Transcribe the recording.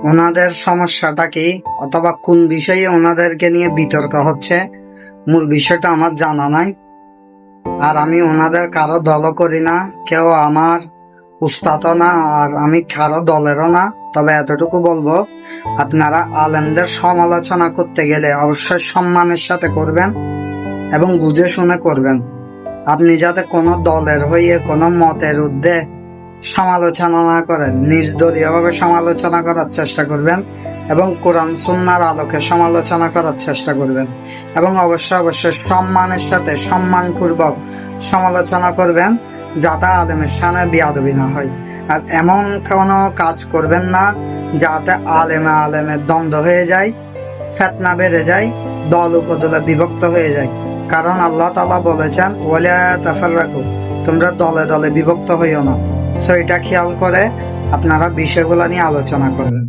ওনাদের সমস্যাটা কি অথবা কোন বিষয়ে ওনাদেরকে নিয়ে বিতর্ক হচ্ছে মূল বিষয়টা আমার জানা নাই। আর আমি ওনাদের কারো দলও করি না, কেউ আমার উস্তাদও না, আর আমি কারো দলেরও না। তবে এতটুকু বলবো, আপনারা আলেমদের সমালোচনা করতে গেলে অবশ্যই সম্মানের সাথে করবেন এবং বুঝে শুনে করবেন। আপনি যাতে কোনো দলের হইয়ে কোনো মতের ঊর্ধ্বে সমালোচনা না করেন, নির্দলীয়ভাবে সমালোচনা করার চেষ্টা করবেন এবং কোরআন সুন্নাহর আলোকে সমালোচনা করার চেষ্টা করবেন এবং অবশ্যই সম্মানের সাথে সম্মানপূর্বক সমালোচনা করবেন, যাতে আলেমের সামনে বেয়াদবি না হয়। আর এমন কোনো কাজ করবেন না যাতে আলেমের দ্বন্দ্ব হয়ে যায়, ফিতনা বেড়ে যায়, দল উপদলে বিভক্ত হয়ে যায়। কারণ আল্লাহ তাআলা বলেছেন, ওয়ালা তাফাররাকু, তোমরা দলে দলে বিভক্ত হইও না। সো এটা খেয়াল করে আপনারা বিষয়গুলো নিয়ে আলোচনা করবেন।